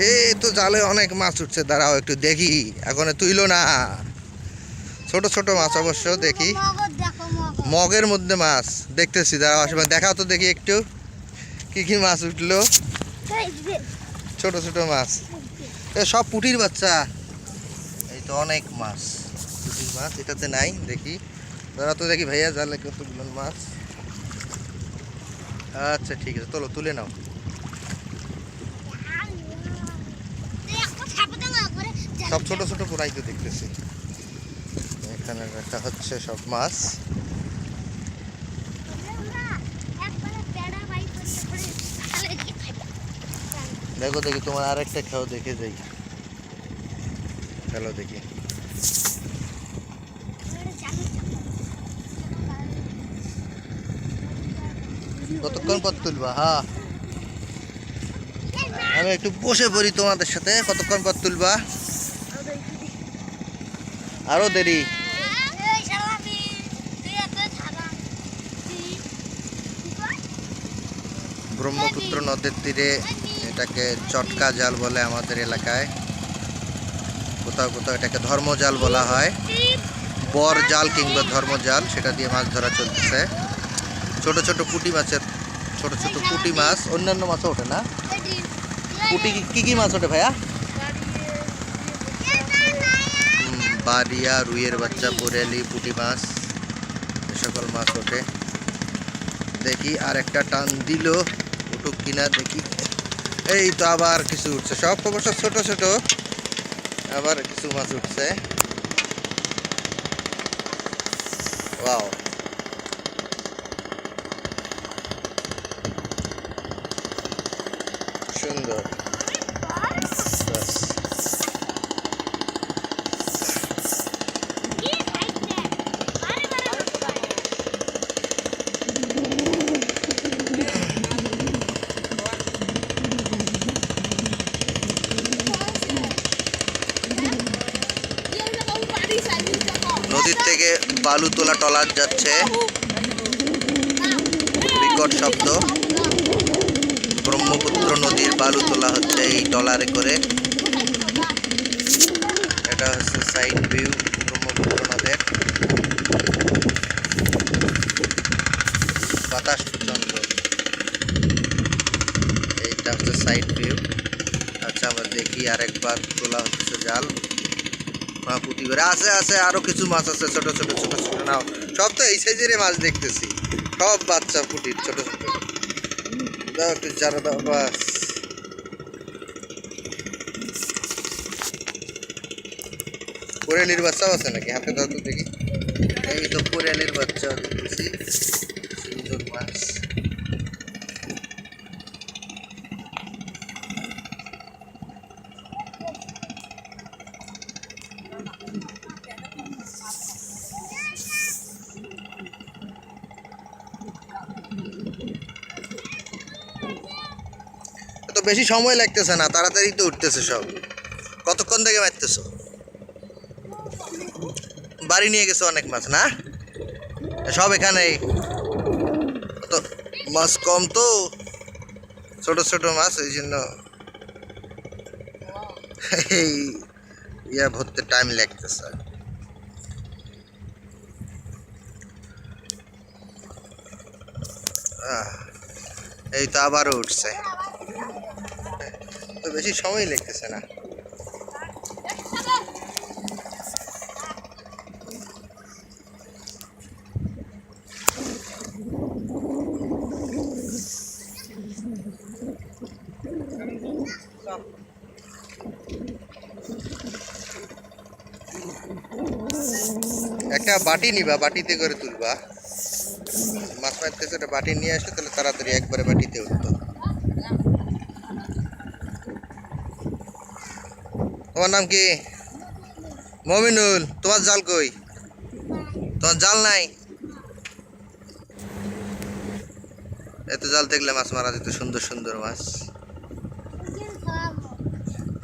এই তো জালে অনেক মাছ উঠছে, দাঁড়াও একটু দেখি। এখন তুইলো না, ছোট ছোট মাছ অবশ্য দেখি। মগের মধ্যে মাছ দেখতেছি, দাঁড়াও আসলে দেখাও তো দেখি একটু কি কি মাছ উঠলো। ছোট ছোট মাছ, সব পুঁটির বাচ্চা। এই তো অনেক মাছ, পুঁটির মাছ এটাতে নাই। দেখি দাঁড়া তো দেখি ভাইয়া জালে কতগুলো মাছ। আচ্ছা ঠিক আছে, চলো তুলে নাও। সব ছোট ছোট পুরাই তো দেখতেছি। এখানে রাখা হচ্ছে সব মাছ। দেখো দেখি তোমার আরেকটা খাও, দেখে যাই। চলো দেখি কতক্ষণ পর তুলবা। হ্যাঁ আমি একটু বসে পড়ি তোমাদের সাথে, কতক্ষণ পর তুলবা? আরো দেরি। ব্রহ্মপুত্র নদের তীরে এটাকে চটকা জাল বলে আমাদের এলাকায়। কোথাও কোথাও এটাকে ধর্মজাল বলা হয়, বর জাল কিংবা ধর্মজাল, সেটা দিয়ে মাছ ধরা চলতেছে। ছোট ছোট পুঁটি মাছের, ছোট ছোট পুঁটি মাছ, অন্যান্য মাছও ওঠে না। পুঁটি কি কি মাছ ওঠে ভাইয়া? বারিয়া, রুইয়ের বাচ্চা, পোরেলি, পুঁটি মাছ, এ সকল মাছ ওঠে। দেখি আর একটা টান দিল, উঠুক কিনা দেখি। এই তো আবার কিছু উঠছে, সব অবশ্য ছোট ছোট, আবার কিছু মাছ উঠছে। ওয়াও, সুন্দর। নদীর থেকে বালু তোলা ট্রলার যাচ্ছে, বিকট শব্দ। ব্রহ্মপুত্র নদীর বালু তোলা হচ্ছে এই ট্রলারে করে। এটা হচ্ছে সাইড ভিউ ব্রহ্মপুত্র নদের। বাতাস চন্দ্র, এইটা হচ্ছে সাইড ভিউ। আচ্ছা আমরা দেখি আরেকবার তোলা হচ্ছে জাল। পুঁটি করে আছে আছে, আরো কিছু মাছ আছে ছোট ছোট ছোট ছোট। নাও, সব তো এই সাইজের মাছ দেখতেছি, সব বাচ্চা পুঁটির ছোট ছোট। দাও একটু চারা দাও, বাস। কোরেলির বাচ্চাও আছে নাকি? হাতে দাও তো দেখি। এই তো কোরেলির বাচ্চা দেখতেছি, সুন্দর মাছ। তো বেশি সময় লাগতেছে না, তাড়াতাড়ি তো উঠতেছে সব। কতক্ষণ থেকে মারতেছো? বাড়ি নিয়ে গেছো অনেক মাছ না? সব এখানেই তো মাছ কম, তো ছোট ছোট মাছ, এই জন্য এই ইয়া ভরতে টাইম লাগতেছে। এই তো আবারও উঠছে, তো বেশি সময় লাগতেছে না। একটা বাটি নিবা, বাটিতে করে তুলবা। মাছ মারতেছে, একটা বাটি নিয়ে আসো, তাহলে তাড়াতাড়ি একবারে বাটিতে উঠতো। তোমার নাম কি? মমিনুল। তোমার জাল কই? তোমার জাল নাই? এত জাল দেখলে মাছ মারা যেত, সুন্দর সুন্দর মাছ।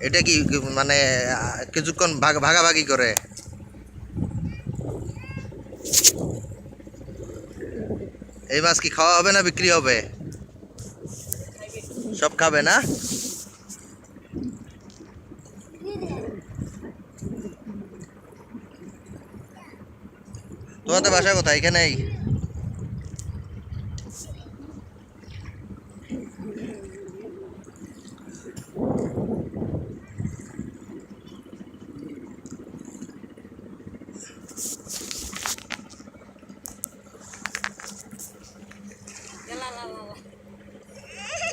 এটা কি মানে কিছুক্ষণ ভাগাভাগি করে? এই মাছ কি খাওয়া হবে না বিক্রি হবে? সব খাবে না? তোমাদের বাসা কোথায়? এখানেই?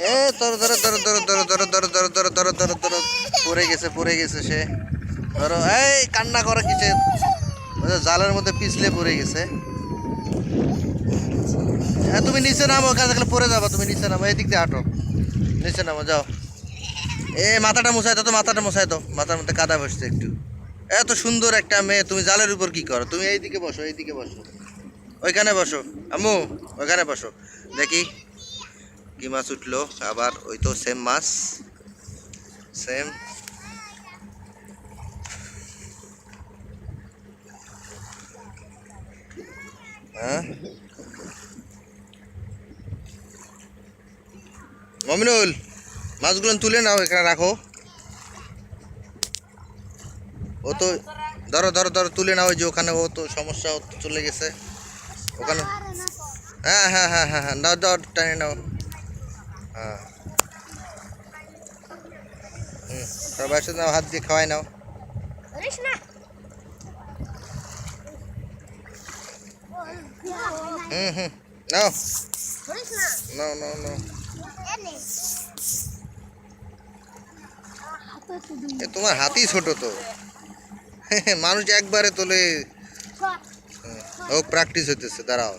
এ ধরো ধরো ধরো ধরো ধরো ধরো ধরো ধরো ধরো ধরো ধরো ধরো পড়ে গেছে সে। ধরো, এই কান্না করে কিছু, জালের মধ্যে পিছলে পড়ে গেছে। হ্যাঁ, তুমি নিচে নামো, ওখানে থাকলে পড়ে যাবো। তুমি নিচে নামো, এই দিক দিয়ে হাঁটো, নিচে নামো, যাও। এ মাথাটা মুছাই দাও তো, মাথাটা মুছাই দাও, মাথার মধ্যে কাদা বসছে একটু। এত সুন্দর একটা মেয়ে, তুমি জালের উপর কি করো? তুমি এইদিকে বসো, এইদিকে বসো, ওইখানে বসো আম্মু, ওইখানে বসো। দেখি কি মাছ উঠলো আবার। ওই তো সেম মাছ, সেম। হ্যাঁ মমিনুল, মাছগুলো তুলে নাও, এখানে রাখো। ও তো ধরো ধরো ধরো, তুলে নাও। ওই যে ওখানে, ও তো সমস্যা, ও তো চলে গেছে ওখানে। হ্যাঁ হ্যাঁ হ্যাঁ হ্যাঁ হ্যাঁ, নাও দাও, টানে নাও। হ্যাঁ, সবাই সাথে নাও, হাত দিয়ে খাওয়াই নাও। হুম, নাও নাও নাও নাও। তোমার হাতই ছোট তো। মানুষ একবারে তোলে। ও প্র্যাকটিস হইতেছে, দাঁড়াও।